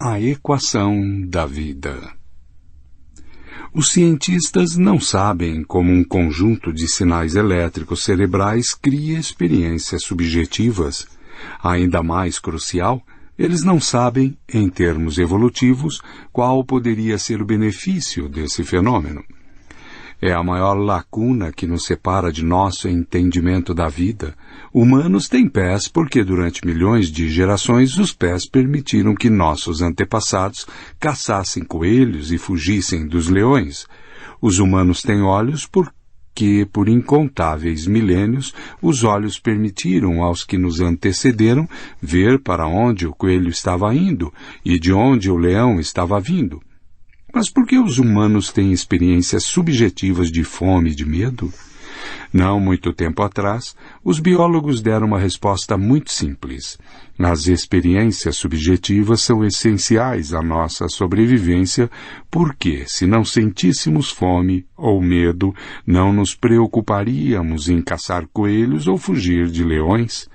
A equação da vida. Os cientistas não sabem como um conjunto de sinais elétricos cerebrais cria experiências subjetivas. Ainda mais crucial, eles não sabem, em termos evolutivos, qual poderia ser o benefício desse fenômeno. É a maior lacuna que nos separa de nosso entendimento da vida. Humanos têm pés porque durante milhões de gerações os pés permitiram que nossos antepassados caçassem coelhos e fugissem dos leões. Os humanos têm olhos porque, por incontáveis milênios, os olhos permitiram aos que nos antecederam ver para onde o coelho estava indo e de onde o leão estava vindo. Mas por que os humanos têm experiências subjetivas de fome e de medo? Não muito tempo atrás, os biólogos deram uma resposta muito simples. As experiências subjetivas são essenciais à nossa sobrevivência porque, se não sentíssemos fome ou medo, não nos preocuparíamos em caçar coelhos ou fugir de leões.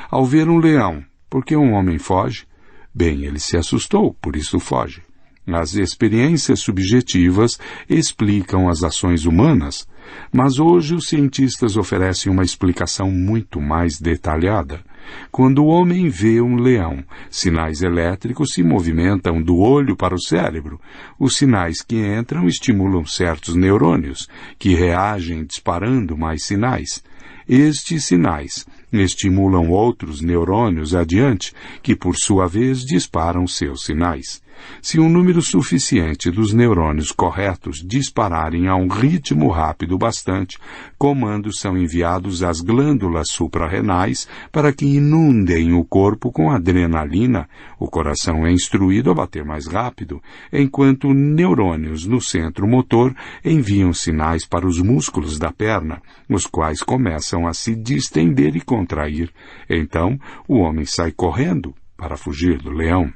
Ao ver um leão, por que um homem foge? Bem, ele se assustou, por isso foge. As experiências subjetivas explicam as ações humanas, mas hoje os cientistas oferecem uma explicação muito mais detalhada. Quando o homem vê um leão, sinais elétricos se movimentam do olho para o cérebro. Os sinais que entram estimulam certos neurônios, que reagem disparando mais sinais. Estes sinais estimulam outros neurônios adiante, que por sua vez disparam seus sinais. Se um número suficiente dos neurônios corretos dispararem a um ritmo rápido bastante, comandos são enviados às glândulas suprarrenais para que inundem o corpo com adrenalina. O coração é instruído a bater mais rápido, enquanto neurônios no centro motor enviam sinais para os músculos da perna, os quais começam a se distender e contrair. Então, o homem sai correndo para fugir do leão.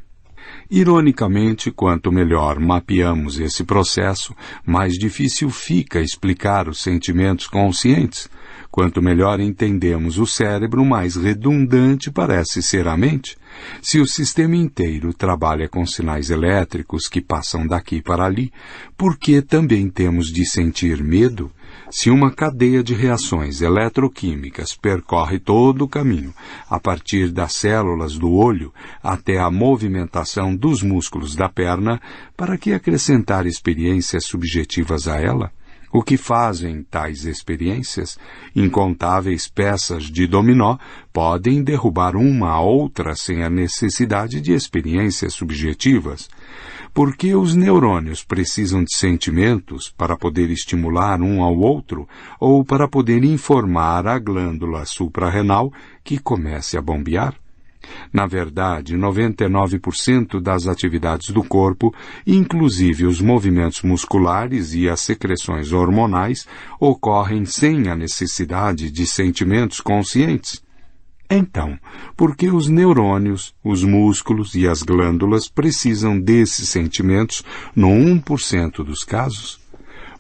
Ironicamente, quanto melhor mapeamos esse processo, mais difícil fica explicar os sentimentos conscientes. Quanto melhor entendemos o cérebro, mais redundante parece ser a mente. Se o sistema inteiro trabalha com sinais elétricos que passam daqui para ali, por que também temos de sentir medo? Se uma cadeia de reações eletroquímicas percorre todo o caminho, a partir das células do olho até a movimentação dos músculos da perna, para que acrescentar experiências subjetivas a ela? O que fazem tais experiências? Incontáveis peças de dominó podem derrubar uma a outra sem a necessidade de experiências subjetivas. Porque os neurônios precisam de sentimentos para poder estimular um ao outro ou para poder informar a glândula suprarrenal que comece a bombear? Na verdade, 99% das atividades do corpo, inclusive os movimentos musculares e as secreções hormonais, ocorrem sem a necessidade de sentimentos conscientes. Então, por que os neurônios, os músculos e as glândulas precisam desses sentimentos no 1% dos casos?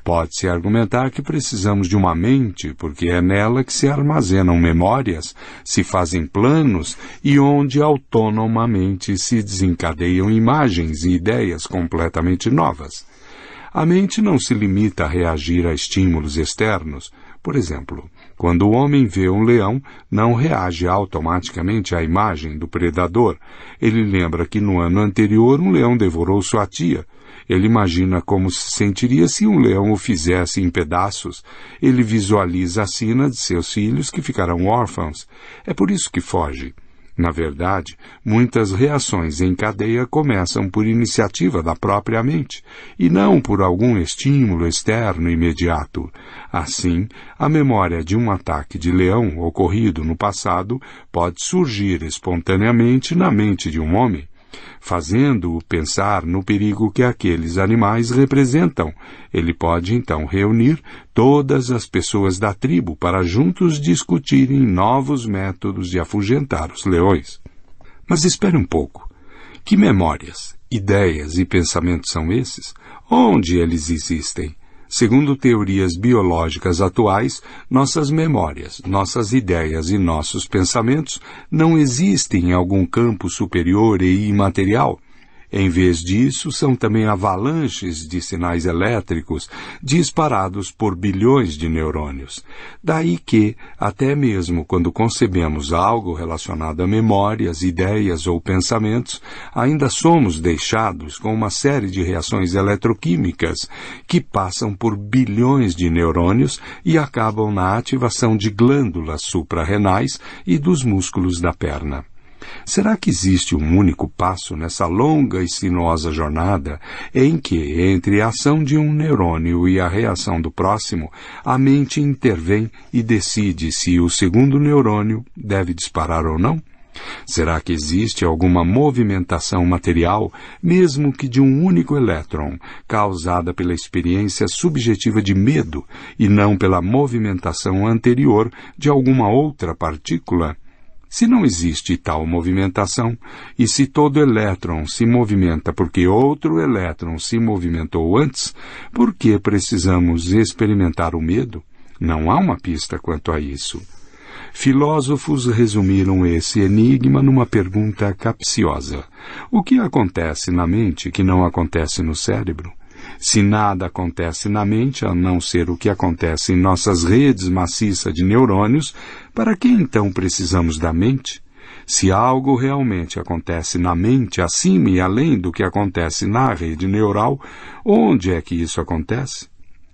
Pode-se argumentar que precisamos de uma mente, porque é nela que se armazenam memórias, se fazem planos e onde autonomamente se desencadeiam imagens e ideias completamente novas. A mente não se limita a reagir a estímulos externos. Por exemplo, quando o homem vê um leão, não reage automaticamente à imagem do predador. Ele lembra que no ano anterior um leão devorou sua tia. Ele imagina como se sentiria se um leão o fizesse em pedaços. Ele visualiza a sina de seus filhos que ficarão órfãos. É por isso que foge. Na verdade, muitas reações em cadeia começam por iniciativa da própria mente, e não por algum estímulo externo imediato. Assim, a memória de um ataque de leão ocorrido no passado pode surgir espontaneamente na mente de um homem, fazendo-o pensar no perigo que aqueles animais representam. Ele pode, então, reunir todas as pessoas da tribo para juntos discutirem novos métodos de afugentar os leões. Mas espere um pouco. Que memórias, ideias e pensamentos são esses? Onde eles existem? Segundo teorias biológicas atuais, nossas memórias, nossas ideias e nossos pensamentos não existem em algum campo superior e imaterial. Em vez disso, são também avalanches de sinais elétricos disparados por bilhões de neurônios. Daí que, até mesmo quando concebemos algo relacionado a memórias, ideias ou pensamentos, ainda somos deixados com uma série de reações eletroquímicas que passam por bilhões de neurônios e acabam na ativação de glândulas suprarrenais e dos músculos da perna. Será que existe um único passo nessa longa e sinuosa jornada em que, entre a ação de um neurônio e a reação do próximo, a mente intervém e decide se o segundo neurônio deve disparar ou não? Será que existe alguma movimentação material, mesmo que de um único elétron, causada pela experiência subjetiva de medo e não pela movimentação anterior de alguma outra partícula? Se não existe tal movimentação, e se todo elétron se movimenta porque outro elétron se movimentou antes, por que precisamos experimentar o medo? Não há uma pista quanto a isso. Filósofos resumiram esse enigma numa pergunta capciosa. O que acontece na mente que não acontece no cérebro? Se nada acontece na mente, a não ser o que acontece em nossas redes maciças de neurônios, para que então precisamos da mente? Se algo realmente acontece na mente, acima e além do que acontece na rede neural, onde é que isso acontece?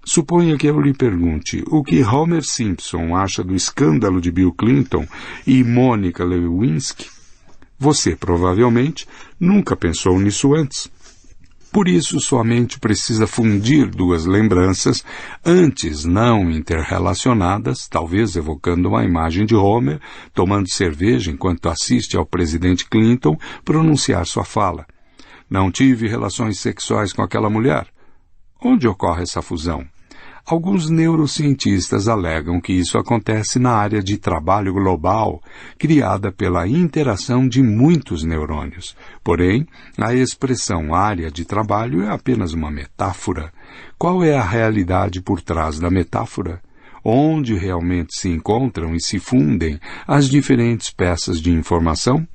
Suponha que eu lhe pergunte o que Homer Simpson acha do escândalo de Bill Clinton e Monica Lewinsky. Você provavelmente nunca pensou nisso antes. Por isso, sua mente precisa fundir duas lembranças, antes não interrelacionadas, talvez evocando uma imagem de Homer tomando cerveja enquanto assiste ao presidente Clinton pronunciar sua fala. Não tive relações sexuais com aquela mulher. Onde ocorre essa fusão? Alguns neurocientistas alegam que isso acontece na área de trabalho global, criada pela interação de muitos neurônios. Porém, a expressão área de trabalho é apenas uma metáfora. Qual é a realidade por trás da metáfora? Onde realmente se encontram e se fundem as diferentes peças de informação?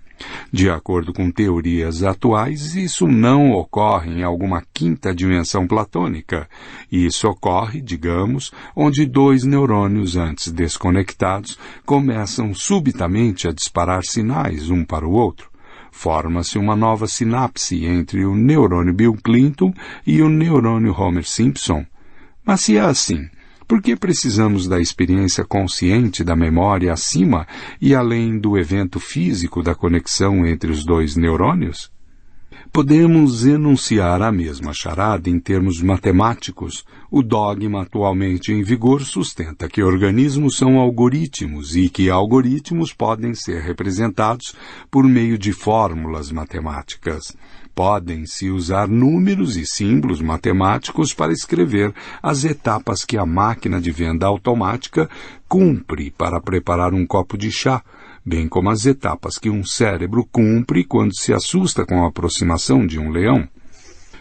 De acordo com teorias atuais, isso não ocorre em alguma quinta dimensão platônica. Isso ocorre, digamos, onde dois neurônios antes desconectados começam subitamente a disparar sinais um para o outro. Forma-se uma nova sinapse entre o neurônio Bill Clinton e o neurônio Homer Simpson. Mas se é assim, por que precisamos da experiência consciente da memória acima e além do evento físico da conexão entre os dois neurônios? Podemos enunciar a mesma charada em termos matemáticos. O dogma atualmente em vigor sustenta que organismos são algoritmos e que algoritmos podem ser representados por meio de fórmulas matemáticas. Podem-se usar números e símbolos matemáticos para escrever as etapas que a máquina de venda automática cumpre para preparar um copo de chá, bem como as etapas que um cérebro cumpre quando se assusta com a aproximação de um leão.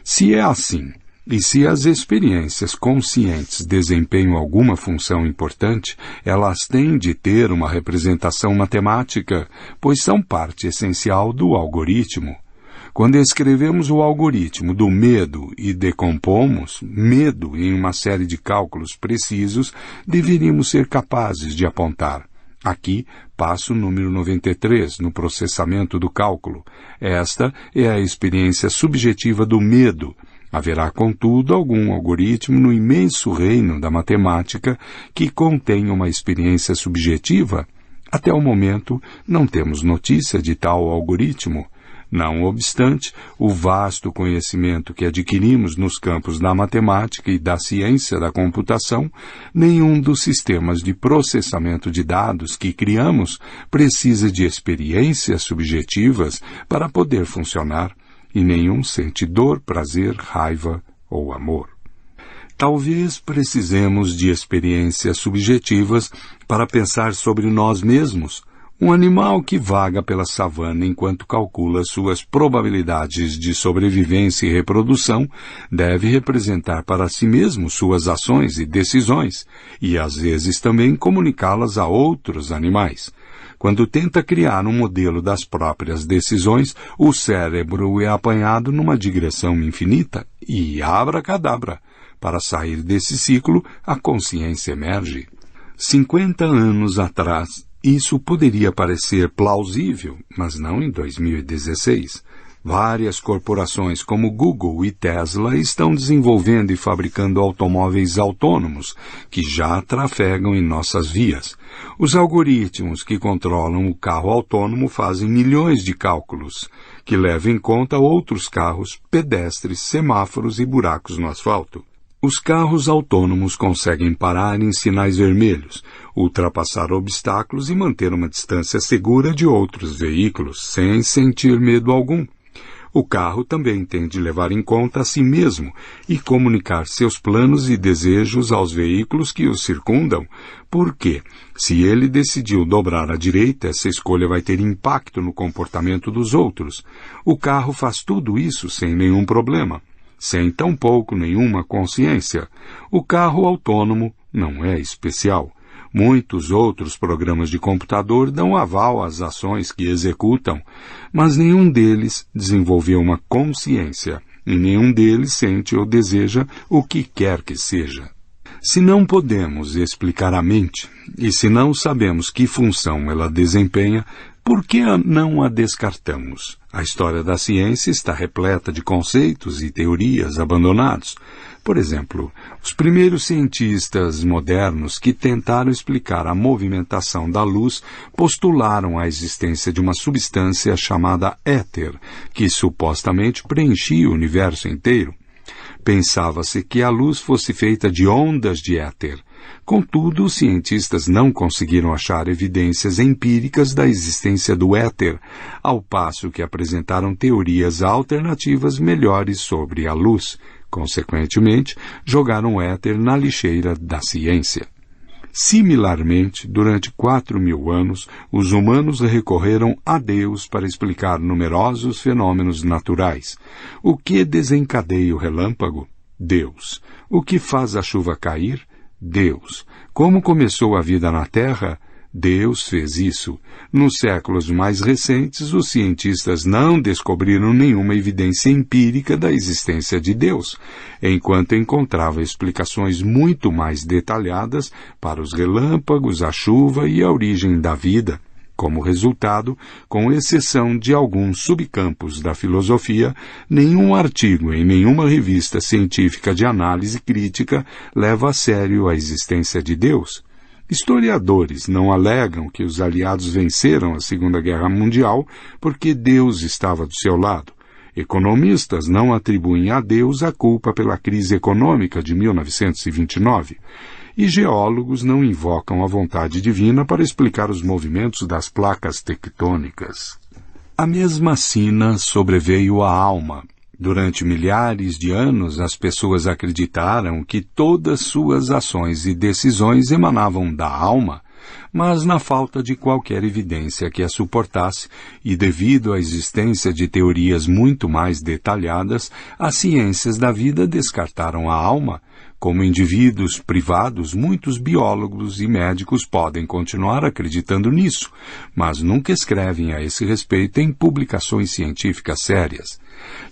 Se é assim, e se as experiências conscientes desempenham alguma função importante, elas têm de ter uma representação matemática, pois são parte essencial do algoritmo. Quando escrevemos o algoritmo do medo e decompomos medo em uma série de cálculos precisos, deveríamos ser capazes de apontar. Aqui, passo número 93, no processamento do cálculo. Esta é a experiência subjetiva do medo. Haverá, contudo, algum algoritmo no imenso reino da matemática que contém uma experiência subjetiva? Até o momento, não temos notícia de tal algoritmo. Não obstante, o vasto conhecimento que adquirimos nos campos da matemática e da ciência da computação, nenhum dos sistemas de processamento de dados que criamos precisa de experiências subjetivas para poder funcionar, e nenhum sente dor, prazer, raiva ou amor. Talvez precisemos de experiências subjetivas para pensar sobre nós mesmos. Um animal que vaga pela savana enquanto calcula suas probabilidades de sobrevivência e reprodução deve representar para si mesmo suas ações e decisões, e às vezes também comunicá-las a outros animais. Quando tenta criar um modelo das próprias decisões, o cérebro é apanhado numa digressão infinita e abracadabra. Para sair desse ciclo, a consciência emerge. 50 anos atrás, isso poderia parecer plausível, mas não em 2016. Várias corporações como Google e Tesla estão desenvolvendo e fabricando automóveis autônomos que já trafegam em nossas vias. Os algoritmos que controlam o carro autônomo fazem milhões de cálculos que levam em conta outros carros, pedestres, semáforos e buracos no asfalto. Os carros autônomos conseguem parar em sinais vermelhos, ultrapassar obstáculos e manter uma distância segura de outros veículos, sem sentir medo algum. O carro também tem de levar em conta a si mesmo e comunicar seus planos e desejos aos veículos que o circundam, porque, se ele decidiu dobrar à direita, essa escolha vai ter impacto no comportamento dos outros. O carro faz tudo isso sem nenhum problema, sem tampouco nenhuma consciência. O carro autônomo não é especial. Muitos outros programas de computador dão aval às ações que executam, mas nenhum deles desenvolveu uma consciência, e nenhum deles sente ou deseja o que quer que seja. Se não podemos explicar a mente, e se não sabemos que função ela desempenha, por que não a descartamos? A história da ciência está repleta de conceitos e teorias abandonados. Por exemplo, os primeiros cientistas modernos que tentaram explicar a movimentação da luz postularam a existência de uma substância chamada éter, que supostamente preenchia o universo inteiro. Pensava-se que a luz fosse feita de ondas de éter. Contudo, os cientistas não conseguiram achar evidências empíricas da existência do éter, ao passo que apresentaram teorias alternativas melhores sobre a luz. Consequentemente, jogaram o éter na lixeira da ciência. Similarmente, durante 4.000 anos, os humanos recorreram a Deus para explicar numerosos fenômenos naturais. O que desencadeia o relâmpago? Deus. O que faz a chuva cair? Deus. Como começou a vida na Terra? Deus fez isso. Nos séculos mais recentes, os cientistas não descobriram nenhuma evidência empírica da existência de Deus, enquanto encontravam explicações muito mais detalhadas para os relâmpagos, a chuva e a origem da vida. Como resultado, com exceção de alguns subcampos da filosofia, nenhum artigo em nenhuma revista científica de análise crítica leva a sério a existência de Deus. Historiadores não alegam que os aliados venceram a Segunda Guerra Mundial porque Deus estava do seu lado. Economistas não atribuem a Deus a culpa pela crise econômica de 1929. E geólogos não invocam a vontade divina para explicar os movimentos das placas tectônicas. A mesma sina sobreveio à alma. Durante milhares de anos, as pessoas acreditaram que todas suas ações e decisões emanavam da alma, mas na falta de qualquer evidência que a suportasse, e devido à existência de teorias muito mais detalhadas, as ciências da vida descartaram a alma. Como indivíduos privados, muitos biólogos e médicos podem continuar acreditando nisso, mas nunca escrevem a esse respeito em publicações científicas sérias.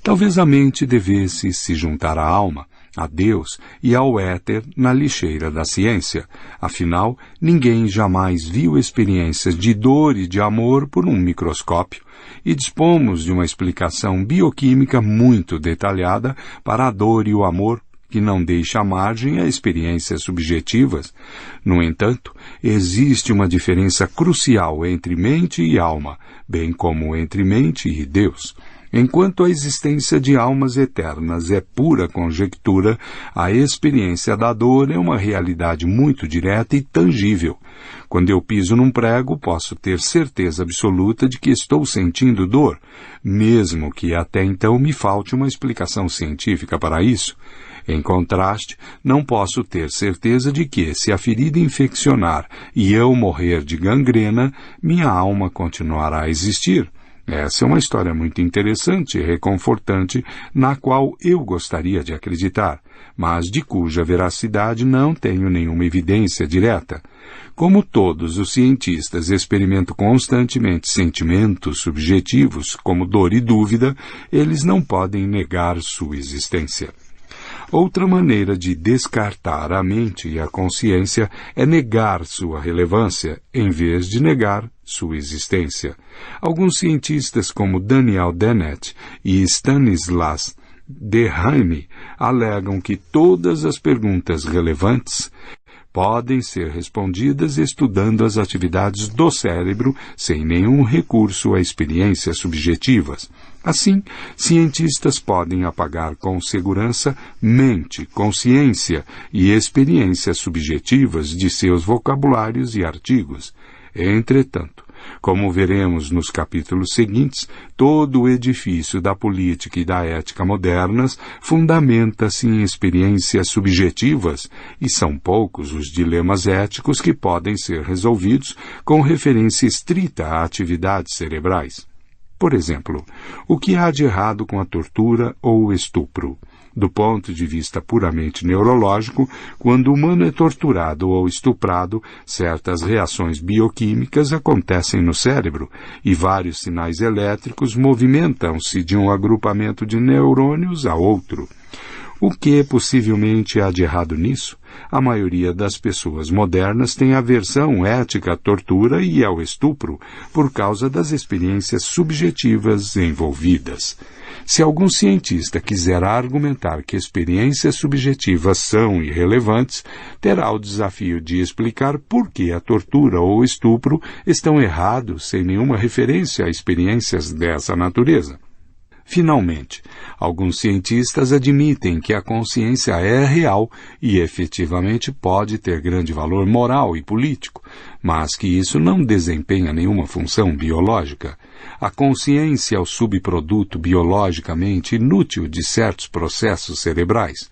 Talvez a mente devesse se juntar à alma, a Deus e ao éter na lixeira da ciência. Afinal, ninguém jamais viu experiências de dor e de amor por um microscópio, e dispomos de uma explicação bioquímica muito detalhada para a dor e o amor, que não deixa margem a experiências subjetivas. No entanto, existe uma diferença crucial entre mente e alma, bem como entre mente e Deus. Enquanto a existência de almas eternas é pura conjectura, a experiência da dor é uma realidade muito direta e tangível. Quando eu piso num prego, posso ter certeza absoluta de que estou sentindo dor, mesmo que até então me falte uma explicação científica para isso. Em contraste, não posso ter certeza de que, se a ferida infeccionar e eu morrer de gangrena, minha alma continuará a existir. Essa é uma história muito interessante e reconfortante, na qual eu gostaria de acreditar, mas de cuja veracidade não tenho nenhuma evidência direta. Como todos os cientistas experimentam constantemente sentimentos subjetivos, como dor e dúvida, eles não podem negar sua existência. Outra maneira de descartar a mente e a consciência é negar sua relevância, em vez de negar sua existência. Alguns cientistas, como Daniel Dennett e Stanislas Dehaene, alegam que todas as perguntas relevantes podem ser respondidas estudando as atividades do cérebro sem nenhum recurso a experiências subjetivas. Assim, cientistas podem apagar com segurança mente, consciência e experiências subjetivas de seus vocabulários e artigos. Entretanto, como veremos nos capítulos seguintes, todo o edifício da política e da ética modernas fundamenta-se em experiências subjetivas, e são poucos os dilemas éticos que podem ser resolvidos com referência estrita a atividades cerebrais. Por exemplo, o que há de errado com a tortura ou o estupro? Do ponto de vista puramente neurológico, quando o humano é torturado ou estuprado, certas reações bioquímicas acontecem no cérebro e vários sinais elétricos movimentam-se de um agrupamento de neurônios a outro. O que possivelmente há de errado nisso? A maioria das pessoas modernas tem aversão ética à tortura e ao estupro por causa das experiências subjetivas envolvidas. Se algum cientista quiser argumentar que experiências subjetivas são irrelevantes, terá o desafio de explicar por que a tortura ou o estupro estão errados sem nenhuma referência a experiências dessa natureza. Finalmente, alguns cientistas admitem que a consciência é real e efetivamente pode ter grande valor moral e político, mas que isso não desempenha nenhuma função biológica. A consciência é o subproduto biologicamente inútil de certos processos cerebrais.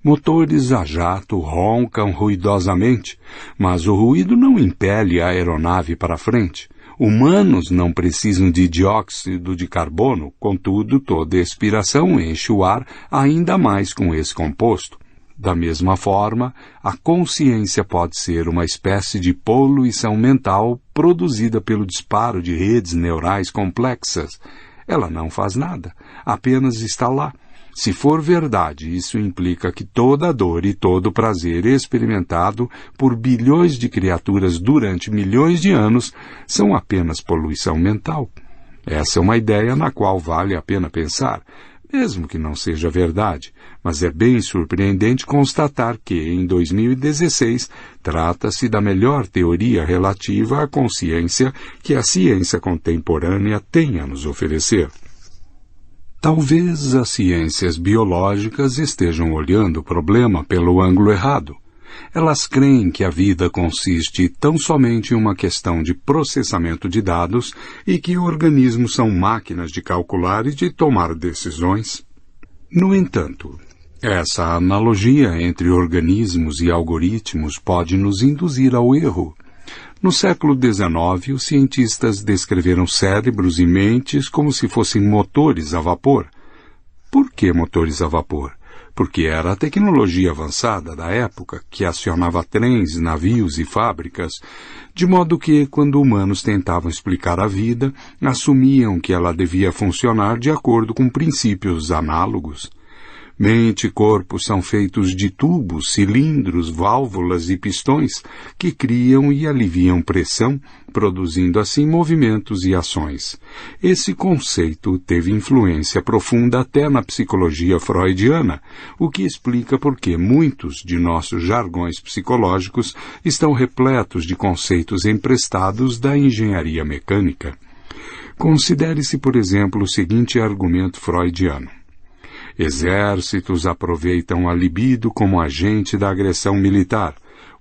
Motores a jato roncam ruidosamente, mas o ruído não impele a aeronave para frente. Humanos não precisam de dióxido de carbono, contudo, toda expiração enche o ar ainda mais com esse composto. Da mesma forma, a consciência pode ser uma espécie de poluição mental produzida pelo disparo de redes neurais complexas. Ela não faz nada, apenas está lá. Se for verdade, isso implica que toda dor e todo prazer experimentado por bilhões de criaturas durante milhões de anos são apenas poluição mental. Essa é uma ideia na qual vale a pena pensar, mesmo que não seja verdade, mas é bem surpreendente constatar que, em 2016, trata-se da melhor teoria relativa à consciência que a ciência contemporânea tem a nos oferecer. Talvez as ciências biológicas estejam olhando o problema pelo ângulo errado. Elas creem que a vida consiste tão somente em uma questão de processamento de dados e que organismos são máquinas de calcular e de tomar decisões. No entanto, essa analogia entre organismos e algoritmos pode nos induzir ao erro. No século XIX, os cientistas descreveram cérebros e mentes como se fossem motores a vapor. Por que motores a vapor? Porque era a tecnologia avançada da época que acionava trens, navios e fábricas, de modo que, quando humanos tentavam explicar a vida, assumiam que ela devia funcionar de acordo com princípios análogos. Mente e corpo são feitos de tubos, cilindros, válvulas e pistões que criam e aliviam pressão, produzindo assim movimentos e ações. Esse conceito teve influência profunda até na psicologia freudiana, o que explica por que muitos de nossos jargões psicológicos estão repletos de conceitos emprestados da engenharia mecânica. Considere-se, por exemplo, o seguinte argumento freudiano. Exércitos aproveitam a libido como agente da agressão militar.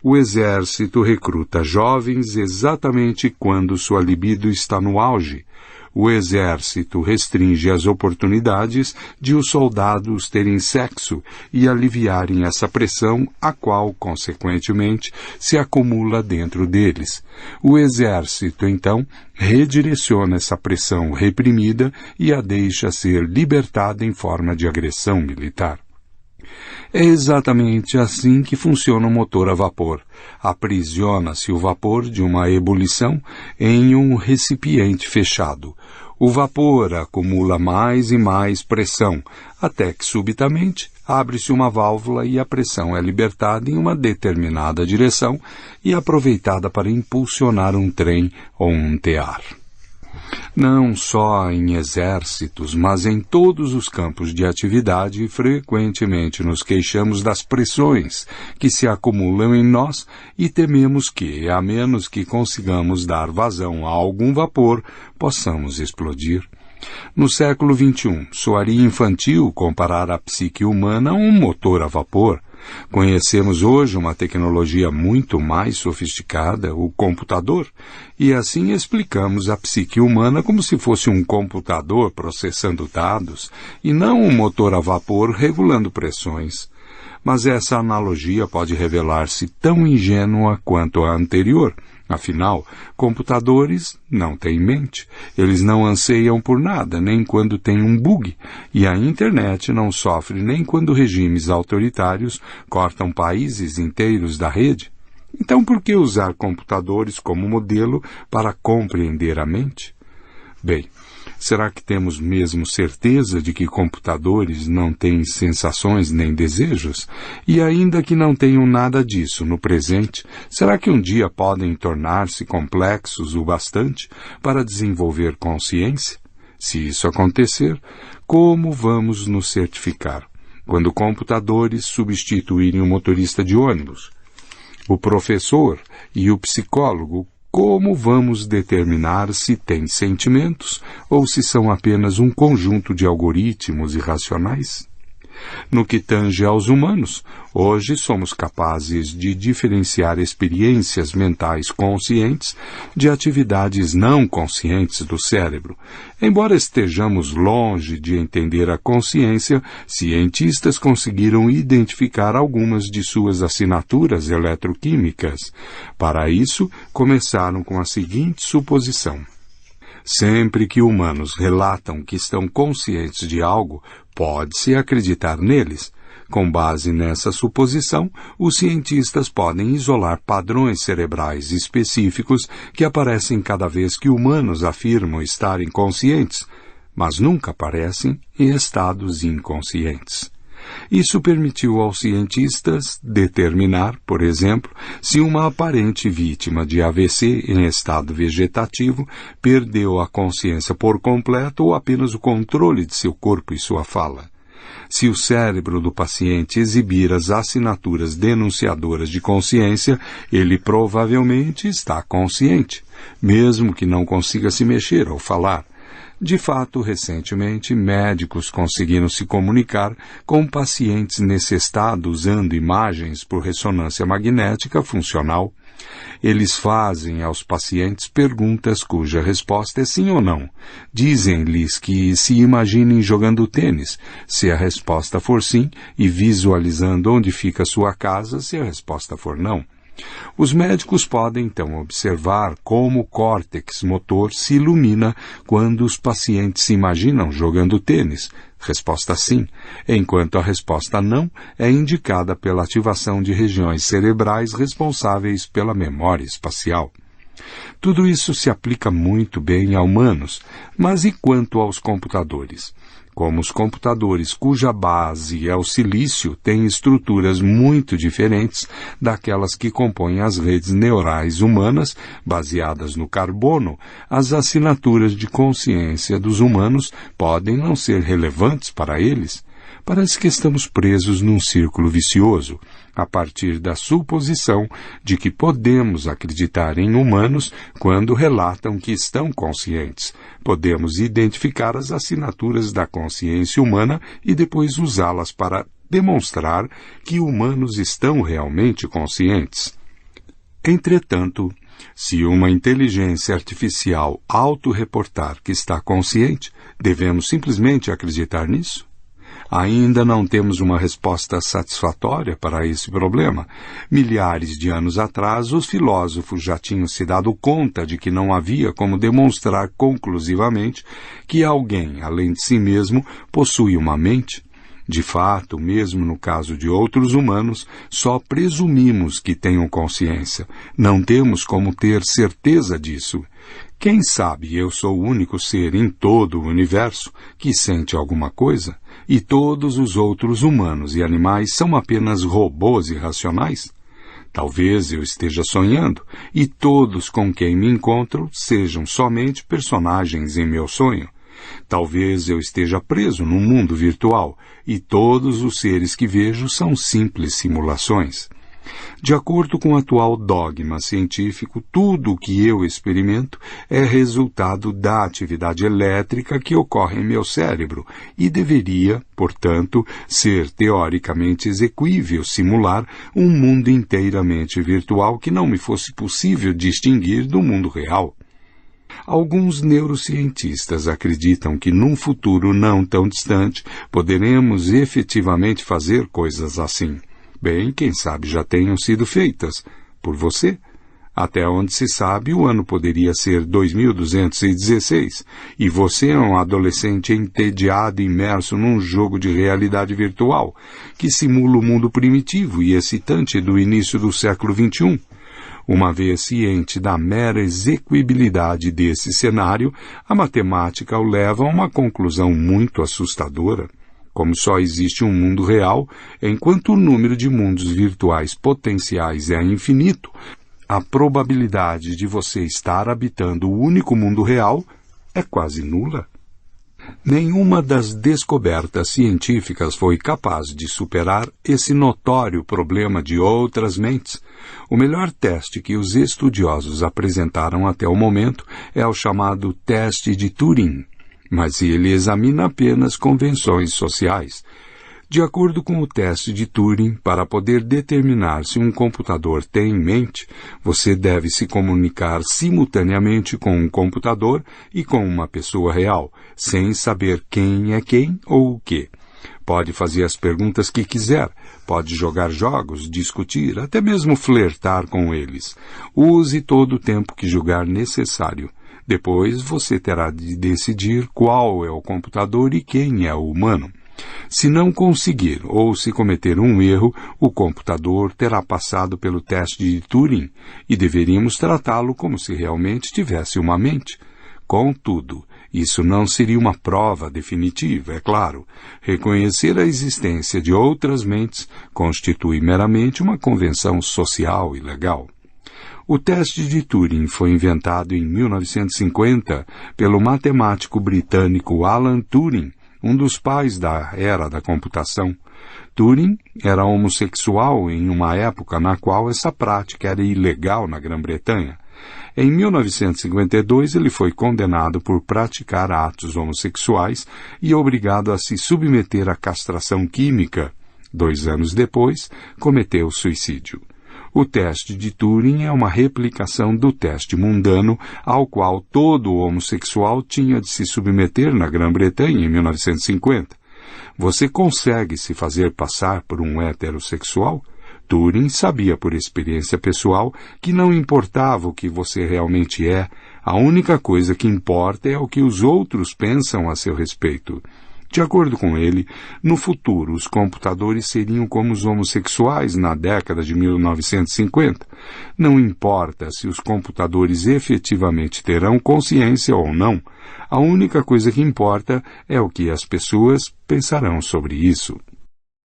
O exército recruta jovens exatamente quando sua libido está no auge. O exército restringe as oportunidades de os soldados terem sexo e aliviarem essa pressão, a qual, consequentemente, se acumula dentro deles. O exército, então, redireciona essa pressão reprimida e a deixa ser libertada em forma de agressão militar. É exatamente assim que funciona o motor a vapor. Aprisiona-se o vapor de uma ebulição em um recipiente fechado. O vapor acumula mais e mais pressão, até que subitamente abre-se uma válvula e a pressão é libertada em uma determinada direção e aproveitada para impulsionar um trem ou um tear. Não só em exércitos, mas em todos os campos de atividade, frequentemente nos queixamos das pressões que se acumulam em nós e tememos que, a menos que consigamos dar vazão a algum vapor, possamos explodir. No século XXI, soaria infantil comparar a psique humana a um motor a vapor. Conhecemos hoje uma tecnologia muito mais sofisticada, o computador, e assim explicamos a psique humana como se fosse um computador processando dados e não um motor a vapor regulando pressões. Mas essa analogia pode revelar-se tão ingênua quanto a anterior. Afinal, computadores não têm mente. Eles não anseiam por nada, nem quando tem um bug. E a internet não sofre nem quando regimes autoritários cortam países inteiros da rede. Então, por que usar computadores como modelo para compreender a mente? Bem, será que temos mesmo certeza de que computadores não têm sensações nem desejos? E ainda que não tenham nada disso no presente, será que um dia podem tornar-se complexos o bastante para desenvolver consciência? Se isso acontecer, como vamos nos certificar? Quando computadores substituírem o motorista de ônibus, o professor e o psicólogo, como vamos determinar se têm sentimentos ou se são apenas um conjunto de algoritmos irracionais? No que tange aos humanos, hoje somos capazes de diferenciar experiências mentais conscientes de atividades não conscientes do cérebro. Embora estejamos longe de entender a consciência, cientistas conseguiram identificar algumas de suas assinaturas eletroquímicas. Para isso, começaram com a seguinte suposição: sempre que humanos relatam que estão conscientes de algo, pode-se acreditar neles. Com base nessa suposição, os cientistas podem isolar padrões cerebrais específicos que aparecem cada vez que humanos afirmam estarem conscientes, mas nunca aparecem em estados inconscientes. Isso permitiu aos cientistas determinar, por exemplo, se uma aparente vítima de AVC em estado vegetativo perdeu a consciência por completo ou apenas o controle de seu corpo e sua fala. Se o cérebro do paciente exibir as assinaturas denunciadoras de consciência, ele provavelmente está consciente, mesmo que não consiga se mexer ou falar. De fato, recentemente, médicos conseguiram se comunicar com pacientes nesse estado usando imagens por ressonância magnética funcional. Eles fazem aos pacientes perguntas cuja resposta é sim ou não. Dizem-lhes que se imaginem jogando tênis, se a resposta for sim, e visualizando onde fica sua casa, se a resposta for não. Os médicos podem, então, observar como o córtex motor se ilumina quando os pacientes se imaginam jogando tênis. Resposta sim, enquanto a resposta não é indicada pela ativação de regiões cerebrais responsáveis pela memória espacial. Tudo isso se aplica muito bem a humanos, mas e quanto aos computadores? Como os computadores cuja base é o silício têm estruturas muito diferentes daquelas que compõem as redes neurais humanas, baseadas no carbono, as assinaturas de consciência dos humanos podem não ser relevantes para eles. Parece que estamos presos num círculo vicioso, a partir da suposição de que podemos acreditar em humanos quando relatam que estão conscientes. Podemos identificar as assinaturas da consciência humana e depois usá-las para demonstrar que humanos estão realmente conscientes. Entretanto, Se uma inteligência artificial autorreportar que está consciente, devemos simplesmente acreditar nisso? Ainda não temos uma resposta satisfatória para esse problema. Milhares de anos atrás, os filósofos já tinham se dado conta de que não havia como demonstrar conclusivamente que alguém, além de si mesmo, possui uma mente. De fato, mesmo no caso de outros humanos, só presumimos que tenham consciência. Não temos como ter certeza disso. Quem sabe eu sou o único ser em todo o universo que sente alguma coisa, e todos os outros humanos e animais são apenas robôs irracionais? Talvez eu esteja sonhando, e todos com quem me encontro sejam somente personagens em meu sonho. Talvez eu esteja preso num mundo virtual, e todos os seres que vejo são simples simulações. De acordo com o atual dogma científico, tudo o que eu experimento é resultado da atividade elétrica que ocorre em meu cérebro e deveria, portanto, ser teoricamente exequível simular um mundo inteiramente virtual que não me fosse possível distinguir do mundo real. Alguns neurocientistas acreditam que num futuro não tão distante poderemos efetivamente fazer coisas assim. Bem, quem sabe já tenham sido feitas por você. Até onde se sabe, o ano poderia ser 2216, e você é um adolescente entediado e imerso num jogo de realidade virtual, que simula o mundo primitivo e excitante do início do século XXI. Uma vez ciente da mera execuibilidade desse cenário, a matemática o leva a uma conclusão muito assustadora. Como só existe um mundo real, enquanto o número de mundos virtuais potenciais é infinito, a probabilidade de você estar habitando o único mundo real é quase nula. Nenhuma das descobertas científicas foi capaz de superar esse notório problema de outras mentes. O melhor teste que os estudiosos apresentaram até o momento é o chamado teste de Turing, mas ele examina apenas convenções sociais. De acordo com o teste de Turing, para poder determinar se um computador tem mente, você deve se comunicar simultaneamente com um computador e com uma pessoa real, sem saber quem é quem ou o quê. Pode fazer as perguntas que quiser, pode jogar jogos, discutir, até mesmo flertar com eles. Use todo o tempo que julgar necessário. Depois você terá de decidir qual é o computador e quem é o humano. Se não conseguir ou se cometer um erro, o computador terá passado pelo teste de Turing e deveríamos tratá-lo como se realmente tivesse uma mente. Contudo, isso não seria uma prova definitiva, é claro. Reconhecer a existência de outras mentes constitui meramente uma convenção social e legal. O teste de Turing foi inventado em 1950 pelo matemático britânico Alan Turing, um dos pais da era da computação. Turing era homossexual em uma época na qual essa prática era ilegal na Grã-Bretanha. Em 1952, ele foi condenado por praticar atos homossexuais e obrigado a se submeter à castração química. 2 anos depois, cometeu suicídio. O teste de Turing é uma replicação do teste mundano ao qual todo homossexual tinha de se submeter na Grã-Bretanha em 1950. Você consegue se fazer passar por um heterossexual? Turing sabia por experiência pessoal que não importava o que você realmente é, a única coisa que importa é o que os outros pensam a seu respeito. De acordo com ele, no futuro os computadores seriam como os homossexuais na década de 1950. Não importa se os computadores efetivamente terão consciência ou não, a única coisa que importa é o que as pessoas pensarão sobre isso.